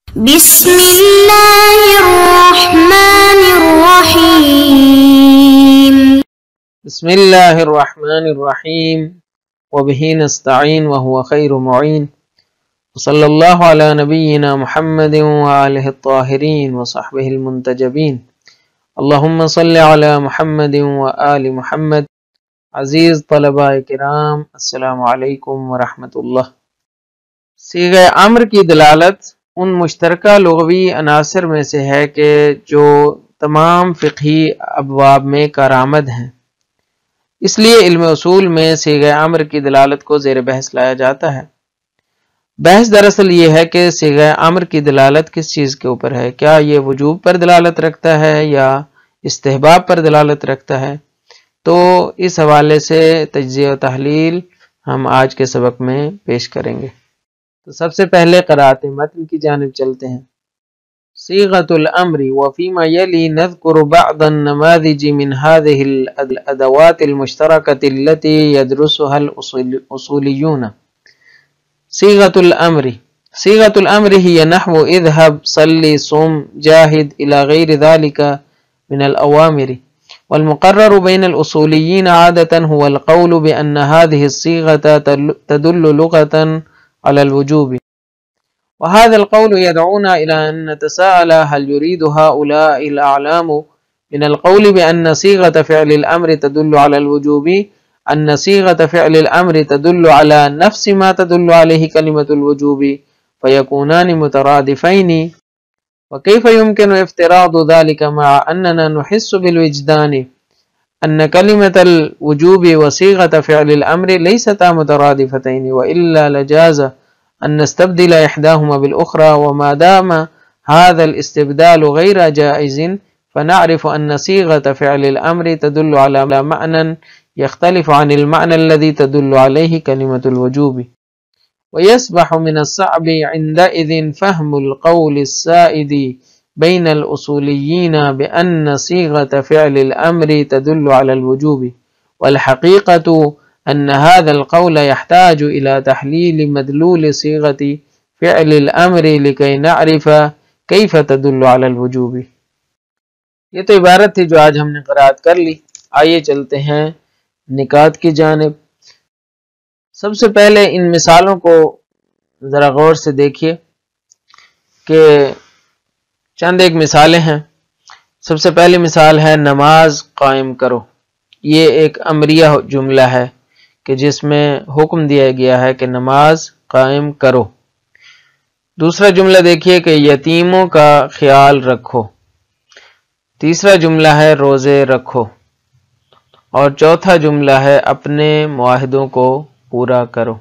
بسم الله الرحمن الرحيم. بسم الله الرحمن الرحيم وبه نستعين وهو خير معين وصلى الله على نبينا محمد وآله الطاهرين وصحبه المنتجبين اللهم صل على محمد وآل محمد. عزیز طلباء کرام، السلام علیکم ورحمۃ اللہ۔ صیغہ امر کی دلالت ان مشترکہ لغوی عناصر میں سے ہے کہ جو تمام فقہی ابواب میں کارآمد ہیں، اس لیے علم اصول میں صیغہ امر کی دلالت کو زیر بحث لایا جاتا ہے۔ بحث دراصل یہ ہے کہ صیغہ امر کی دلالت کس چیز کے اوپر ہے، کیا یہ وجوب پر دلالت رکھتا ہے یا استحباب پر دلالت رکھتا ہے؟ تو اس حوالے سے تجزیہ و تحلیل ہم آج کے سبق میں پیش کریں گے۔ تو سب سے پہلے قرأت متن کی جانب چلتے ہیں۔ صیغۃ الامر وفیما یلی نذکر بعض النماذج من هذه الادوات المشترکۃ التي يدرسها الاصولیون۔ صیغۃ الامر هي نحو اذهب صلی صم جاہد الى غیر ذلك من الاوامر، والمقرر بين الأصوليين عادة هو القول بأن هذه الصيغة تدل لغة على الوجوب، وهذا القول يدعونا إلى أن نتساءل هل يريد هؤلاء الأعلام من القول بأن صيغة فعل الأمر تدل على الوجوب أن صيغة فعل الأمر تدل على نفس ما تدل عليه كلمة الوجوب فيكونان مترادفين؟ وكيف يمكن افتراض ذلك مع أننا نحس بالوجدان أن كلمة الوجوب وصيغة فعل الأمر ليستا مترادفتين، وإلا لجاز أن نستبدل إحداهما بالأخرى، وما دام هذا الاستبدال غير جائز فنعرف أن صيغة فعل الأمر تدل على معنى يختلف عن المعنى الذي تدل عليه كلمة الوجوب، ويصبح من الصعب عندئذ فهم القول السائد بين الأصوليين بأن صيغة فعل الأمر تدل على الوجوب، والحقيقة أن هذا القول يحتاج إلى تحليل مدلول صيغة فعل الأمر لكي نعرف كيف تدل على الوجوب۔ یہ تو عبارت تھی جو آج ہم نے قرأت کر لی۔ آئیے چلتے ہیں نکات کی جانب۔ سب سے پہلے ان مثالوں کو ذرا غور سے دیکھیے کہ چند ایک مثالیں ہیں۔ سب سے پہلی مثال ہے نماز قائم کرو۔ یہ ایک امریہ جملہ ہے کہ جس میں حکم دیا گیا ہے کہ نماز قائم کرو۔ دوسرا جملہ دیکھیے کہ یتیموں کا خیال رکھو۔ تیسرا جملہ ہے روزے رکھو، اور چوتھا جملہ ہے اپنے معاہدوں کو پورا کرو۔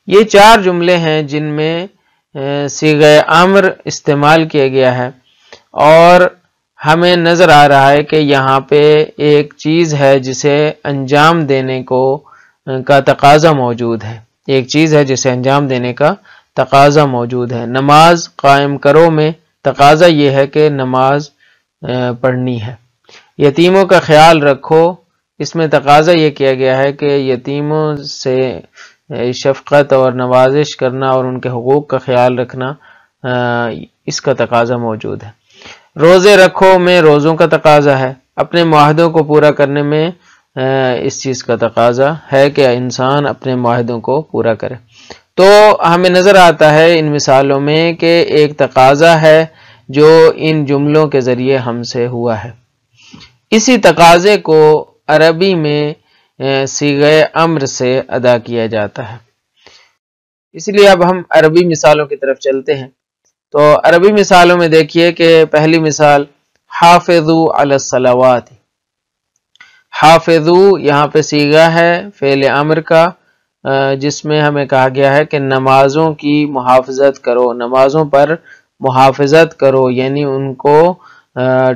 یہ چار جملے ہیں جن میں صیغہ امر استعمال کیا گیا ہے، اور ہمیں نظر آ رہا ہے کہ یہاں پہ ایک چیز ہے جسے انجام دینے کا تقاضا موجود ہے۔ ایک چیز ہے جسے انجام دینے کا تقاضا موجود ہے۔ نماز قائم کرو میں تقاضا یہ ہے کہ نماز پڑھنی ہے۔ یتیموں کا خیال رکھو، اس میں تقاضا یہ کیا گیا ہے کہ یتیموں سے شفقت اور نوازش کرنا اور ان کے حقوق کا خیال رکھنا، اس کا تقاضا موجود ہے۔ روزے رکھو میں روزوں کا تقاضا ہے۔ اپنے معاہدوں کو پورا کرنے میں اس چیز کا تقاضا ہے کہ انسان اپنے معاہدوں کو پورا کرے۔ تو ہمیں نظر آتا ہے ان مثالوں میں کہ ایک تقاضا ہے جو ان جملوں کے ذریعے ہم سے ہوا ہے۔ اسی تقاضے کو عربی میں صیغہ امر سے ادا کیا جاتا ہے۔ اس لیے اب ہم عربی مثالوں کی طرف چلتے ہیں۔ تو عربی مثالوں میں دیکھیے کہ پہلی مثال حافظوا علی الصلوات۔ حافظوا یہاں پہ صیغہ ہے فعل امر کا، جس میں ہمیں کہا گیا ہے کہ نمازوں کی محافظت کرو، نمازوں پر محافظت کرو، یعنی ان کو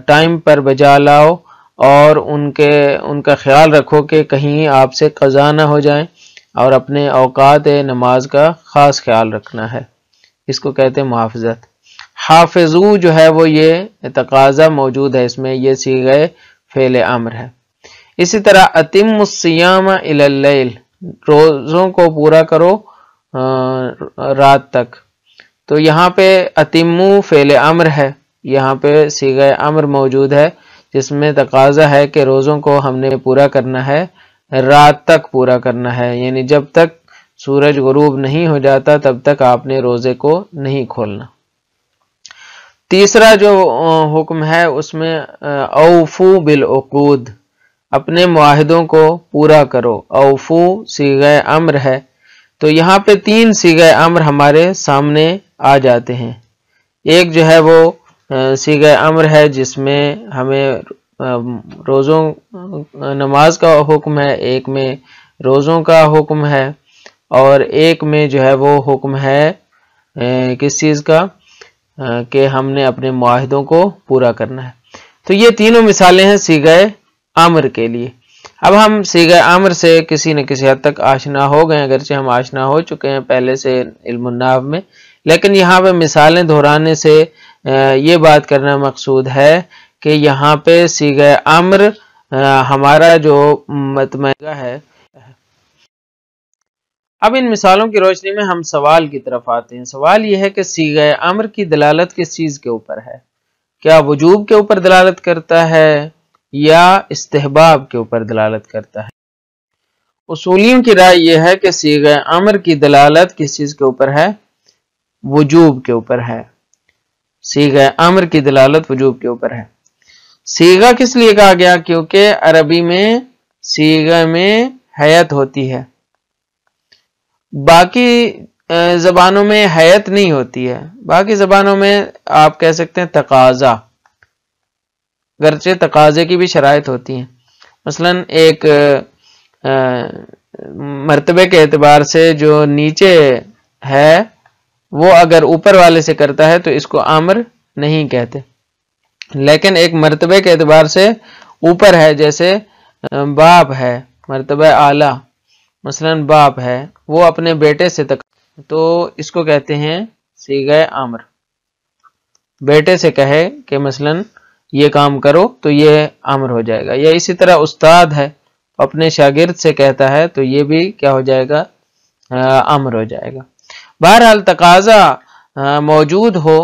ٹائم پر بجا لاؤ اور ان کا خیال رکھو کہ کہیں آپ سے قضا نہ ہو جائیں، اور اپنے اوقات نماز کا خاص خیال رکھنا ہے۔ اس کو کہتے ہیں محافظت۔ حافظو جو ہے وہ یہ تقاضا موجود ہے، اس میں یہ صیغہ فعل امر ہے۔ اسی طرح اتم الصیام الی اللیل، روزوں کو پورا کرو رات تک۔ تو یہاں پہ اتمو فعل امر ہے، یہاں پہ صیغہ امر موجود ہے جس میں تقاضا ہے کہ روزوں کو ہم نے پورا کرنا ہے، رات تک پورا کرنا ہے، یعنی جب تک سورج غروب نہیں ہو جاتا تب تک آپ نے روزے کو نہیں کھولنا۔ تیسرا جو حکم ہے اس میں اوفو بالعقود، اپنے معاہدوں کو پورا کرو۔ اوفو صیغہ امر ہے، تو یہاں پہ 3 صیغہ امر ہمارے سامنے آ جاتے ہیں۔ ایک جو ہے وہ صیغہ امر ہے جس میں ہمیں روزوں نماز کا حکم ہے، ایک میں روزوں کا حکم ہے، اور ایک میں جو ہے وہ حکم ہے کس چیز کا، کہ ہم نے اپنے معاہدوں کو پورا کرنا ہے۔ تو یہ تینوں مثالیں ہیں صیغہ امر کے لیے۔ اب ہم صیغہ امر سے کسی نہ کسی حد تک آشنا ہو گئے، اگرچہ ہم آشنا ہو چکے ہیں پہلے سے علم النحو میں، لیکن یہاں پہ مثالیں دہرانے سے یہ بات کرنا مقصود ہے کہ یہاں پہ صیغہ امر ہمارا جو متمنہ ہے۔ اب ان مثالوں کی روشنی میں ہم سوال کی طرف آتے ہیں۔ سوال یہ ہے کہ صیغہ امر کی دلالت کس چیز کے اوپر ہے؟ کیا وجوب کے اوپر دلالت کرتا ہے یا استحباب کے اوپر دلالت کرتا ہے؟ اصولیوں کی رائے یہ ہے کہ صیغہ امر کی دلالت کس چیز کے اوپر ہے؟ وجوب کے اوپر ہے۔ صیغہ امر کی دلالت وجوب کے اوپر ہے۔ صیغہ کس لیے کہا گیا؟ کیونکہ عربی میں صیغہ میں حیت ہوتی ہے، باقی زبانوں میں حیت نہیں ہوتی ہے۔ باقی زبانوں میں آپ کہہ سکتے ہیں تقاضا، گرچہ تقاضے کی بھی شرائط ہوتی ہیں۔ مثلا ایک مرتبے کے اعتبار سے جو نیچے ہے وہ اگر اوپر والے سے کرتا ہے تو اس کو امر نہیں کہتے، لیکن ایک مرتبے کے اعتبار سے اوپر ہے، جیسے باپ ہے مرتبہ اعلیٰ، مثلا باپ ہے وہ اپنے بیٹے سے تو اس کو کہتے ہیں صیغہ امر۔ بیٹے سے کہے کہ مثلا یہ کام کرو تو یہ امر ہو جائے گا، یا اسی طرح استاد ہے اپنے شاگرد سے کہتا ہے تو یہ بھی کیا ہو جائے گا؟ امر ہو جائے گا۔ بہرحال تقاضا موجود ہو،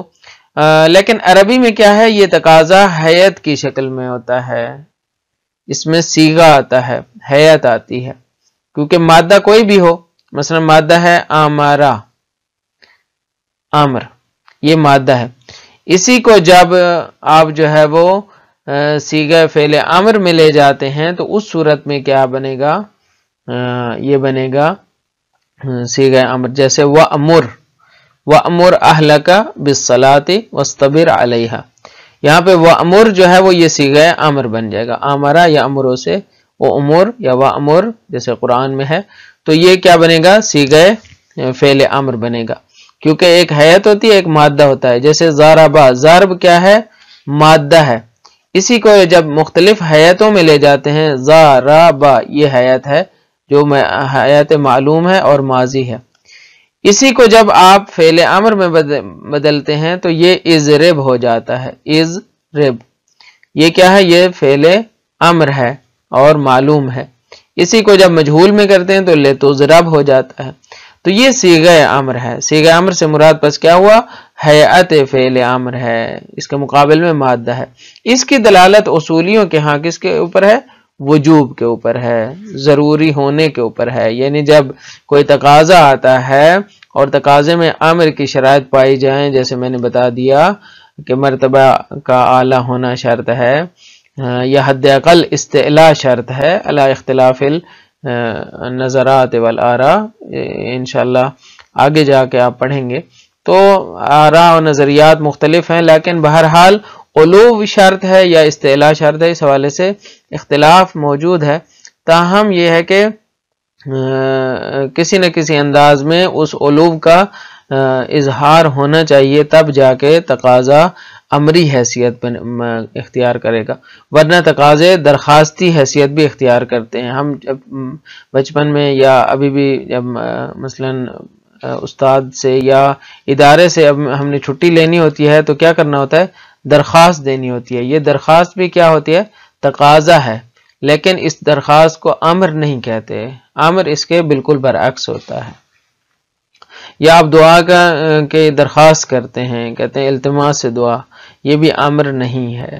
لیکن عربی میں کیا ہے، یہ تقاضا حیت کی شکل میں ہوتا ہے، اس میں صیغہ آتا ہے، حیت آتی ہے، کیونکہ مادہ کوئی بھی ہو، مثلا مادہ ہے آمارہ، امر، یہ مادہ ہے، اسی کو جب آپ جو ہے وہ صیغہ فعل امر میں لے جاتے ہیں تو اس صورت میں کیا بنے گا؟ یہ بنے گا صیغہ امر، جیسے وَأْمُرْ أَهْلَكَ بِالصَّلَاةِ وَاصْطَبِرْ عَلَيْهَا، یہاں پہ وَأْمُرْ جو ہے وہ یہ صیغہ امر بن جائے گا، آمرہ یا امروں سے، وَأْمُرْ یا وَأْمُرْ جیسے قرآن میں ہے، تو یہ کیا بنے گا؟ صیغہ فعل امر بنے گا، کیونکہ ایک حیت ہوتی ہے، ایک مادہ ہوتا ہے، جیسے ضربہ، ضرب کیا ہے؟ مادہ ہے، اسی کو جب مختلف حیتوں میں لے جاتے ہیں، ضربہ یہ حیت ہے جو حیت معلوم ہے اور ماضی ہے، اسی کو جب آپ فعل امر میں بدلتے ہیں تو یہ اضرب ہو جاتا ہے، اضرب یہ کیا ہے؟ یہ فعل امر ہے اور معلوم ہے، اسی کو جب مجہول میں کرتے ہیں تو لتضرب ہو جاتا ہے، تو یہ صیغہ امر ہے۔ صیغہ امر سے مراد پس کیا ہوا؟ حیات فعل امر ہے، اس کے مقابل میں مادہ ہے۔ اس کی دلالت اصولیوں کے ہاں کس کے اوپر ہے؟ وجوب کے اوپر ہے، ضروری ہونے کے اوپر ہے، یعنی جب کوئی تقاضا آتا ہے اور تقاضے میں امر کی شرائط پائی جائیں، جیسے میں نے بتا دیا کہ مرتبہ کا اعلیٰ ہونا شرط ہے یا حد اقل استعلاء شرط ہے، علی اختلاف النظرات والآراء، انشاءاللہ آگے جا کے آپ پڑھیں گے تو آراء و نظریات مختلف ہیں، لیکن بہرحال علو شرط ہے یا استعلاء شرط ہے، اس حوالے سے اختلاف موجود ہے، تاہم یہ ہے کہ کسی نہ کسی انداز میں اس علو کا اظہار ہونا چاہیے، تب جا کے تقاضا امری حیثیت اختیار کرے گا، ورنہ تقاضے درخواستی حیثیت بھی اختیار کرتے ہیں۔ ہم جب بچپن میں یا ابھی بھی جب مثلا استاد سے یا ادارے سے اب ہم نے چھٹی لینی ہوتی ہے تو کیا کرنا ہوتا ہے؟ درخواست دینی ہوتی ہے، یہ درخواست بھی کیا ہوتی ہے؟ تقاضا ہے، لیکن اس درخواست کو امر نہیں کہتے، امر اس کے بالکل برعکس ہوتا ہے۔ یا آپ دعا کے درخواست کرتے ہیں، کہتے ہیں التماس سے دعا، یہ بھی امر نہیں ہے۔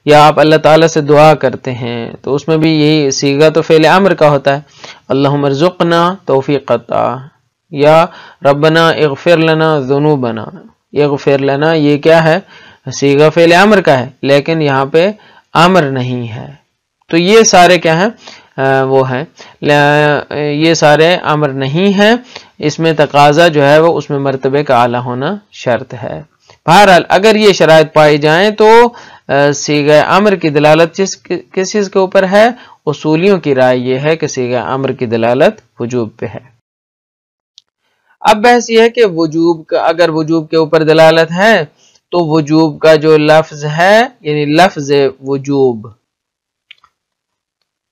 یا آپ اللہ تعالیٰ سے دعا کرتے ہیں تو اس میں بھی یہی صیغہ تو فعل امر کا ہوتا ہے، اللہم ارزقنا توفیق عطا، یا ربنا اغفر لنا ذنوبنا، اغفر لنا یہ کیا ہے؟ صیغہ فعل امر کا ہے، لیکن یہاں پہ امر نہیں ہے۔ تو یہ سارے کیا ہیں؟ وہ ہیں، یہ سارے امر نہیں ہیں، اس میں تقاضا جو ہے وہ اس میں مرتبے کا اعلیٰ ہونا شرط ہے۔ بہرحال اگر یہ شرائط پائی جائیں تو صیغہ امر کی دلالت کس چیز کے اوپر ہے؟ اصولیوں کی رائے یہ ہے کہ صیغہ امر کی دلالت وجوب پہ ہے۔ اب بحث یہ ہے کہ وجوب کا، اگر وجوب کے اوپر دلالت ہے تو وجوب کا جو لفظ ہے، یعنی لفظ وجوب،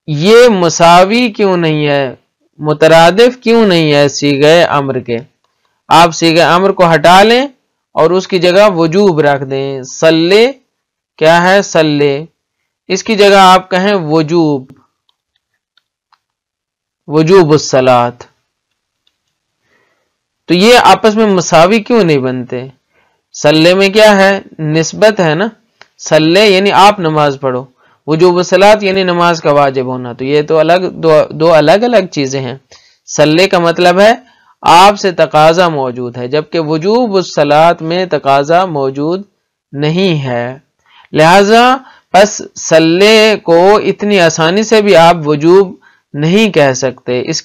یہ مساوی کیوں نہیں ہے، مترادف کیوں نہیں ہے صیغہ امر کے؟ آپ صیغہ امر کو ہٹا لیں اور اس کی جگہ وجوب رکھ دیں، صلی کیا ہے؟ صلی، اس کی جگہ آپ کہیں وجوب، وجوب الصلاۃ، تو یہ آپس میں مساوی کیوں نہیں بنتے؟ صلی میں کیا ہے؟ نسبت ہے نا، صلی یعنی آپ نماز پڑھو، وجوب الصلاۃ یعنی نماز کا واجب ہونا، تو یہ تو دو الگ الگ چیزیں ہیں۔ صلی کا مطلب ہے آپ سے تقاضا موجود ہے، جبکہ وجوب الصلاۃ میں تقاضا موجود نہیں ہے، لہذا پس صلی کو اتنی آسانی سے بھی آپ وجوب نہیں کہہ سکتے، اس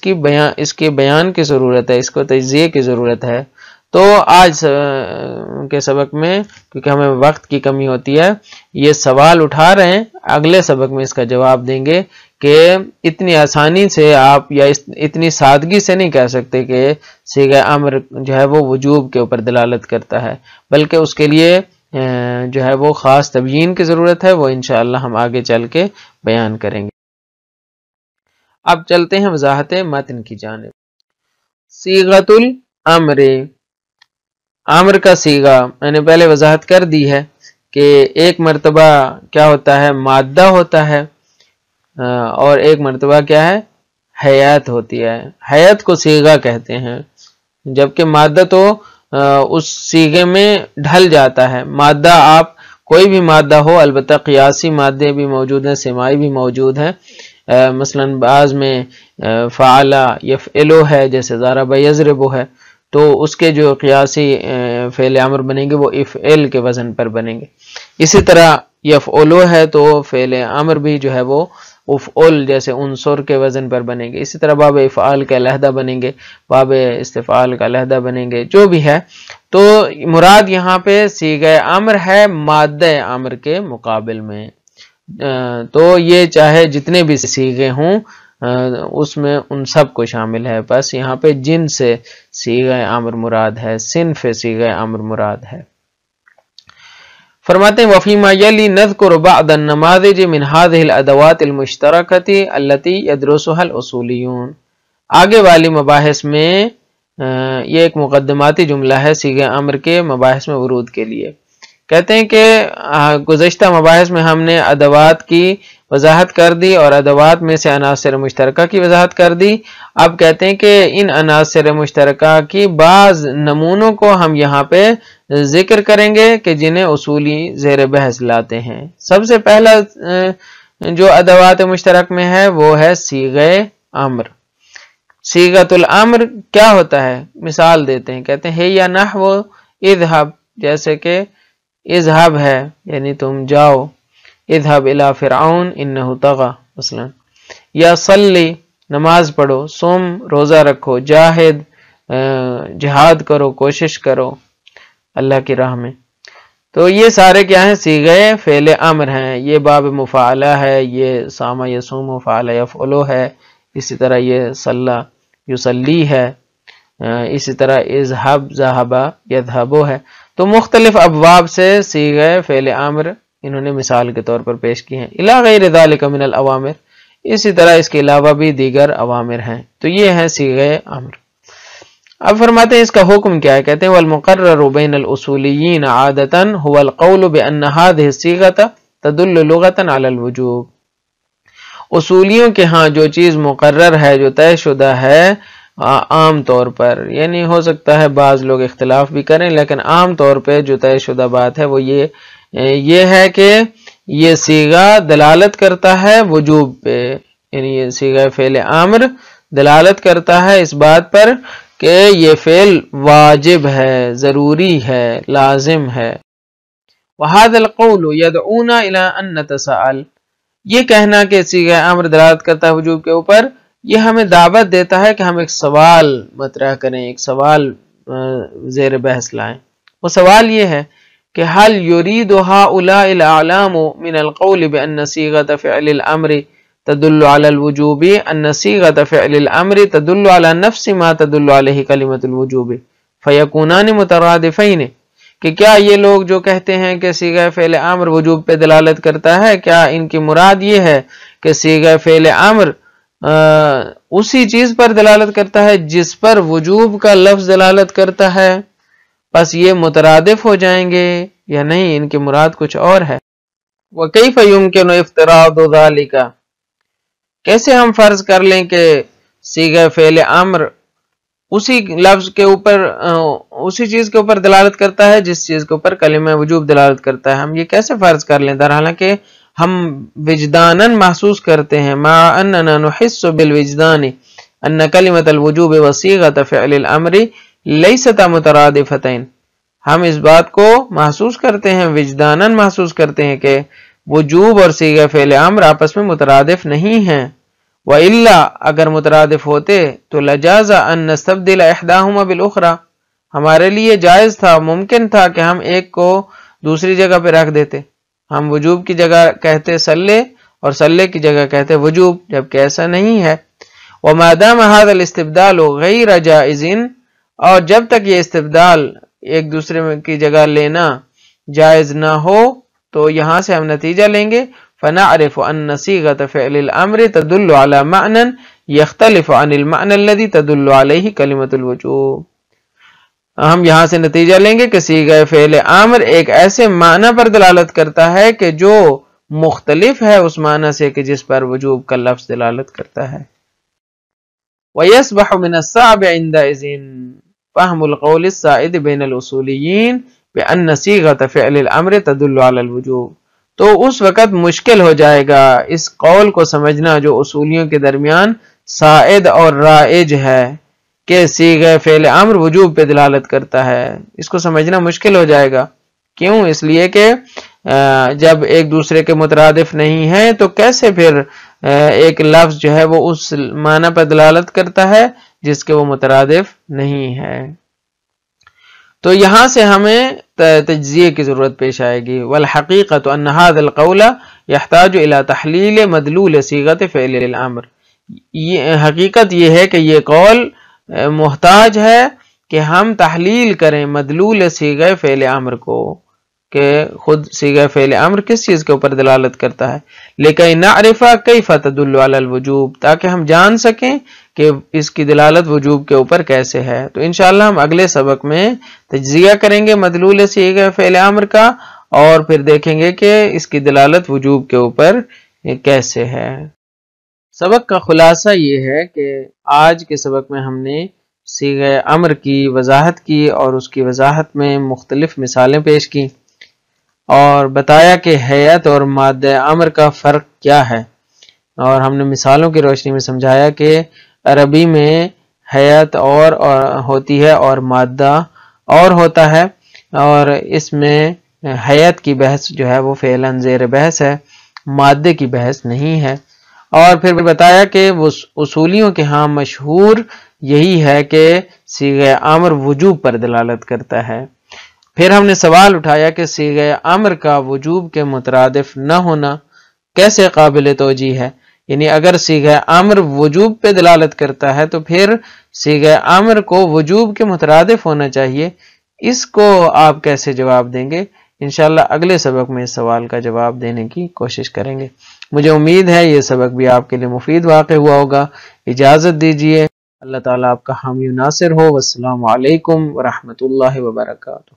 کے بیان کی ضرورت ہے، اس کو تجزیے کی ضرورت ہے۔ تو آج کے سبق میں، کیونکہ ہمیں وقت کی کمی ہوتی ہے، یہ سوال اٹھا رہے ہیں، اگلے سبق میں اس کا جواب دیں گے کہ اتنی آسانی سے آپ یا اتنی سادگی سے نہیں کہہ سکتے کہ صیغہ امر جو ہے وہ وجوب کے اوپر دلالت کرتا ہے، بلکہ اس کے لیے جو ہے وہ خاص تبیین کی ضرورت ہے، وہ انشاءاللہ ہم آگے چل کے بیان کریں گے۔ اب چلتے ہیں وضاحت متن کی جانب۔ صیغۃ الامر، امر کا صیغہ میں نے پہلے وضاحت کر دی ہے کہ ایک مرتبہ کیا ہوتا ہے؟ مادہ ہوتا ہے، اور ایک مرتبہ کیا ہے؟ حیات ہوتی ہے، حیات کو صیغہ کہتے ہیں، جبکہ مادہ تو اس صیغے میں ڈھل جاتا ہے۔ مادہ آپ کوئی بھی مادہ ہو، البتہ قیاسی مادے بھی موجود ہیں، سماعی بھی موجود ہیں، مثلا بعض میں فعل یفعلو ہے، جیسے ضرب یضرب ہے، تو اس کے جو قیاسی فعل امر بنیں گے وہ افعل کے وزن پر بنیں گے۔ اسی طرح یفعلو ہے تو فعل امر بھی جو ہے وہ افعل جیسے عنصر کے وزن پر بنیں گے۔ اسی طرح باب افعال کے علیحدہ بنیں گے، باب استفعال کا علیحدہ بنیں گے، جو بھی ہے۔ تو مراد یہاں پہ صیغہ امر ہے مادہ امر کے مقابل میں، تو یہ چاہے جتنے بھی صیغے ہوں اس میں ان سب کو شامل ہے، بس یہاں پہ جن سے صیغہ امر مراد ہے، صنف صیغہ امر مراد ہے۔ فرماتے ہیں وفیما یلی نذکر بعض النماذج من هذه الادوات المشترکۃ التي يدرسها الاصولیون۔ آگے والی مباحث میں یہ ایک مقدماتی جملہ ہے صیغہ امر کے مباحث میں ورود کے لیے۔ کہتے ہیں کہ گزشتہ مباحث میں ہم نے ادوات کی وضاحت کر دی اور ادوات میں سے عناصر مشترکہ کی وضاحت کر دی۔ اب کہتے ہیں کہ ان عناصر مشترکہ کی بعض نمونوں کو ہم یہاں پہ ذکر کریں گے کہ جنہیں اصولی زیر بحث لاتے ہیں۔ سب سے پہلا جو ادوات مشترک میں ہے وہ ہے صیغہ امر۔ صیغۃ الامر کیا ہوتا ہے؟ مثال دیتے ہیں، کہتے ہیں یا نحو اذهب، جیسے کہ اذهب ہے یعنی تم جاؤ، اذهب الى فرعون انه طغى مثلا، یا صلی نماز پڑھو، صم روزہ رکھو، جاہد جہاد کرو، کوشش کرو اللہ کی راہ میں۔ تو یہ سارے کیا ہیں؟ صیغہ فعل امر ہیں۔ یہ باب مفاعلہ ہے، یہ صام یصوم فعل یفعلو ہے، اسی طرح یہ صلی یصلی ہے، اسی طرح اذهب ذهب یذهب ہے۔ تو مختلف ابواب سے صیغہ فعل امر انہوں نے مثال کے طور پر پیش کی ہیں۔ الی غیر ذلک من الاوامر، اسی طرح اس کے علاوہ بھی دیگر اوامر ہیں۔ تو یہ ہے صیغہ امر۔ اب فرماتے ہیں اس کا حکم کیا ہے؟ کہتے ہیں والمقرر بین الاصولیین عادۃ هو القول بان هذه الصیغۃ تدل لغۃ علی الوجوب۔ اصولیوں کے ہاں جو چیز مقرر ہے، جو طے شدہ ہے، عام طور پر، یعنی ہو سکتا ہے بعض لوگ اختلاف بھی کریں، لیکن عام طور پہ جو طے شدہ بات ہے وہ یہ ہے کہ یہ صیغہ دلالت کرتا ہے وجوب پہ، یعنی یہ صیغہ فعل امر دلالت کرتا ہے اس بات پر کہ یہ فعل واجب ہے، ضروری ہے، لازم ہے۔ وَهَذَا الْقَوْلُ يَدْعُونَا إِلَىٰ أَن نَّتَسَاءَلَ، یہ کہنا کہ صیغہ امر دلالت کرتا ہے وجوب کے اوپر، یہ ہمیں دعوت دیتا ہے کہ ہم ایک سوال مطرح کریں، ایک سوال زیر بحث لائیں۔ وہ سوال یہ ہے کہ هل يريد هؤلاء الأعلام من القول بأن صيغة فعل الأمر تدل على الوجوب أن صيغة فعل الأمر تدل على نفس ما تدل عليه كلمة الوجوب فيكونان مترادفين، کہ کیا یہ لوگ جو کہتے ہیں کہ صیغہ فعل امر وجوب پہ دلالت کرتا ہے، کیا ان کی مراد یہ ہے کہ صیغہ فعل امر اسی چیز پر دلالت کرتا ہے جس پر وجوب کا لفظ دلالت کرتا ہے، بس یہ مترادف ہو جائیں گے، یا نہیں ان کی مراد کچھ اور ہے۔ وَكَيْفَ يُمْكِنُ افتراض ذَلِكَ، کیسے ہم فرض کر لیں کہ صیغہ فعل امر اسی لفظ کے اوپر اسی چیز کے اوپر دلالت کرتا ہے جس چیز کے اوپر کلمہ وجوب دلالت کرتا ہے، ہم یہ کیسے فرض کر لیں، در حالانکہ ہم وجداناً محسوس کرتے ہیں، مع اننا نحس بالوجدان ان کلمۃ الوجوب وصیغۃ فعل الامر لیستا مترادفتین، ہم اس بات کو محسوس کرتے ہیں، وجداناً محسوس کرتے ہیں کہ وجوب اور صیغہ فعل امر آپس میں مترادف نہیں ہیں، وَإِلَّا اگر مترادف ہوتے تو لجاز ان نستبدل احداہما بالأخرى، ہمارے لیے جائز تھا، ممکن تھا کہ ہم ایک کو دوسری جگہ پہ رکھ دیتے، ہم وجوب کی جگہ کہتے صلی اور صلی کی جگہ کہتے وجوب، جبکہ ایسا نہیں ہے۔ وَمَا دَامَ هَذَا الْإِسْتِبْدَالُ غَيْرَ جَائِزٍ، اور جب تک یہ استبدال ایک دوسرے کی جگہ لینا جائز نہ ہو تو یہاں سے ہم نتیجہ لیں گے فَنَعْرِفُ أَنَّ صِيغَةَ فِعْلِ الْأَمْرِ تَدُلُّ عَلَى مَعْنًى يَخْتَلِفُ عَنِ الْمَعْنَى الَّذِي تَدُلُّ عَلَيْهِ كَلِمَةُ الْوُجُوبِ، ہم یہاں سے نتیجہ لیں گے کہ صیغہ فعل امر ایک ایسے معنی پر دلالت کرتا ہے کہ جو مختلف ہے اس معنی سے کہ جس پر وجوب کا لفظ دلالت کرتا ہے۔ وَيَصْبَحُ مِنَ الصَّعْبِ عِنْدَئِذٍ فَهْمُ الْقَوْلِ السَّائِدِ بَيْنَ الْأُصُولِيِّينَ بِأَنَّ صِيغَةَ فِعْلِ الْأَمْرِ تَدُلُّ عَلَى الْوُجُوبِ، تو اس وقت مشکل ہو جائے گا اس قول کو سمجھنا جو اصولیوں کے درمیان سائد اور رائج ہے کہ صیغہ فعل امر وجوب پہ دلالت کرتا ہے، اس کو سمجھنا مشکل ہو جائے گا۔ کیوں؟ اس لیے کہ جب ایک دوسرے کے مترادف نہیں ہیں تو کیسے پھر ایک لفظ جو ہے وہ اس معنی پر دلالت کرتا ہے جس کے وہ مترادف نہیں ہے۔ تو یہاں سے ہمیں تجزیے کی ضرورت پیش آئے گی۔ والحقیقۃ ان هذا القول يحتاج الى تحلیل مدلول صیغۃ فعل الامر، حقیقت یہ ہے کہ یہ قول محتاج ہے کہ ہم تحلیل کریں مدلول صیغہ فعل امر کو، کہ خود صیغہ فعل امر کس چیز کے اوپر دلالت کرتا ہے، لیکن نعرف کیف تدل علی الوجوب، تاکہ ہم جان سکیں کہ اس کی دلالت وجوب کے اوپر کیسے ہے۔ تو انشاءاللہ ہم اگلے سبق میں تجزیہ کریں گے مدلول صیغہ فعل امر کا، اور پھر دیکھیں گے کہ اس کی دلالت وجوب کے اوپر کیسے ہے۔ سبق کا خلاصہ یہ ہے کہ آج کے سبق میں ہم نے صیغہ امر کی وضاحت کی اور اس کی وضاحت میں مختلف مثالیں پیش کی اور بتایا کہ ہیئت اور مادہ امر کا فرق کیا ہے، اور ہم نے مثالوں کی روشنی میں سمجھایا کہ عربی میں ہیئت اور ہوتی ہے اور مادہ اور ہوتا ہے، اور اس میں ہیئت کی بحث جو ہے وہ فعلاً زیر بحث ہے، مادے کی بحث نہیں ہے، اور پھر بتایا کہ وہ اصولیوں کے ہاں مشہور یہی ہے کہ صیغہ امر وجوب پر دلالت کرتا ہے۔ پھر ہم نے سوال اٹھایا کہ صیغہ امر کا وجوب کے مترادف نہ ہونا کیسے قابل توجیہ ہے، یعنی اگر صیغہ امر وجوب پہ دلالت کرتا ہے تو پھر صیغہ امر کو وجوب کے مترادف ہونا چاہیے، اس کو آپ کیسے جواب دیں گے؟ انشاءاللہ اگلے سبق میں اس سوال کا جواب دینے کی کوشش کریں گے۔ مجھے امید ہے یہ سبق بھی آپ کے لیے مفید واقع ہوا ہوگا۔ اجازت دیجیے، اللہ تعالیٰ آپ کا حامی و ناصر ہو۔ والسلام علیکم ورحمۃ اللہ وبرکاتہ۔